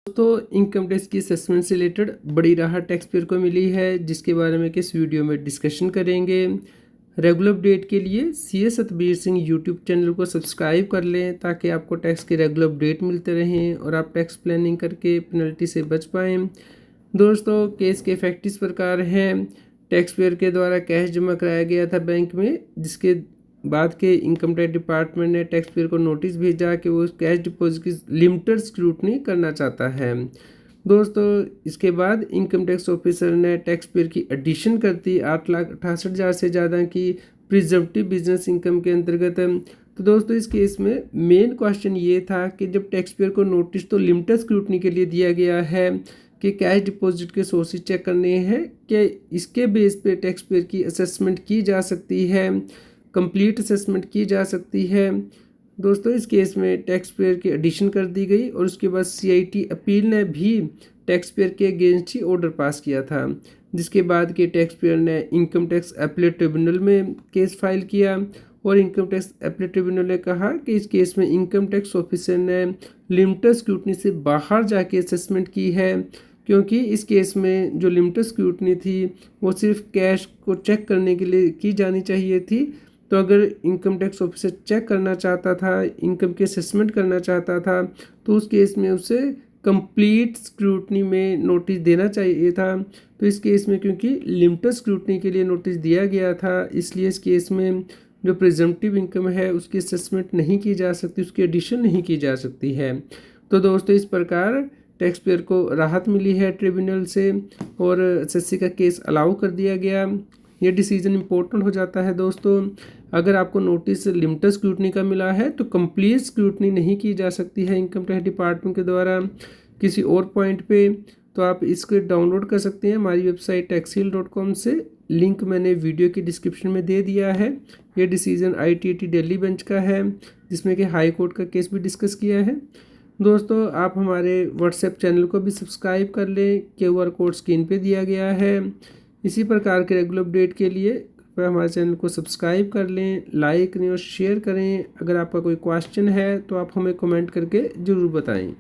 दोस्तों income tax की assessment से रिलेटेड बड़ी राहत टैक्स पेयर को मिली है, जिसके बारे में किस वीडियो में डिस्कशन करेंगे। रेगुलर अपडेट के लिए CA Satbir Singh YouTube channel को सब्सक्राइब कर लें ताकि आपको टैक्स के रेगुलर अपडेट मिलते रहें और आप टैक्स प्लानिंग करके पेनल्टी से बच पाएँ। दोस्तों केस के फैक्ट इस प्रकार हैं। टैक्स पेयर के द्वारा कैश जमा कराया गया था बैंक में, जिसके बाद के इनकम टैक्स डिपार्टमेंट ने टैक्स पेयर को नोटिस भेजा कि वो कैश डिपॉजिट की लिमिटेड स्क्रूटनी करना चाहता है। दोस्तों इसके बाद इनकम टैक्स ऑफिसर ने टैक्स पेयर की एडिशन कर दी 8,68,000 से ज़्यादा की प्रिजर्वेटिव बिजनेस इनकम के अंतर्गत। तो दोस्तों इस केस में मेन क्वेश्चन ये था कि जब टैक्स पेयर को नोटिस तो लिमिटेड स्क्रूटनी के लिए दिया गया है कि कैश डिपॉजिट के सोर्सेज चेक करने हैं, कि इसके बेस पे टैक्स पेयर की असेसमेंट की जा सकती है, कंप्लीट असेसमेंट की जा सकती है। दोस्तों इस केस में टैक्स पेयर की एडिशन कर दी गई और उसके बाद सीआईटी अपील ने भी टैक्स पेयर के अगेंस्ट ही ऑर्डर पास किया था, जिसके बाद के टैक्स पेयर ने इनकम टैक्स अपीलेट ट्रिब्यूनल में केस फाइल किया और इनकम टैक्स अपीलेट ट्रिब्यूनल ने कहा कि इस केस में इनकम टैक्स ऑफिसर ने लिमिटेड स्क्रूटनी से बाहर जाके असेसमेंट की है, क्योंकि इस केस में जो लिमिटेड स्क्रूटनी थी वो सिर्फ कैश को चेक करने के लिए की जानी चाहिए थी। तो अगर इनकम टैक्स ऑफिसर चेक करना चाहता था, इनकम की असेसमेंट करना चाहता था, तो उस केस में उसे कंप्लीट स्क्रूटनी में नोटिस देना चाहिए था। तो इस केस में क्योंकि लिमिटेड स्क्रूटनी के लिए नोटिस दिया गया था, इसलिए इस केस में जो प्रिजम्पटिव इनकम है उसकी असेसमेंट नहीं की जा सकती, उसकी एडिशन नहीं की जा सकती है। तो दोस्तों इस प्रकार टैक्स पेयर को राहत मिली है ट्रिब्यूनल से और एसएससी का केस अलाउ कर दिया गया। ये डिसीजन इम्पोर्टेंट हो जाता है दोस्तों। अगर आपको नोटिस लिमिटेड स्क्रूटनी का मिला है तो कंप्लीट स्क्रूटनी नहीं की जा सकती है इनकम टैक्स डिपार्टमेंट के द्वारा किसी और पॉइंट पे। तो आप इसको डाउनलोड कर सकते हैं हमारी वेबसाइट taxil.com से, लिंक मैंने वीडियो की डिस्क्रिप्शन में दे दिया है। ये डिसीजन ITAT दिल्ली बेंच का है, जिसमें कि हाई कोर्ट का केस भी डिस्कस किया है। दोस्तों आप हमारे व्हाट्सएप चैनल को भी सब्सक्राइब कर लें, QR कोड स्क्रीन पे दिया गया है। इसी प्रकार के रेगुलर अपडेट के लिए कृपया हमारे चैनल को सब्सक्राइब कर लें, लाइक करें और शेयर करें। अगर आपका कोई क्वेश्चन है तो आप हमें कमेंट करके ज़रूर बताएं।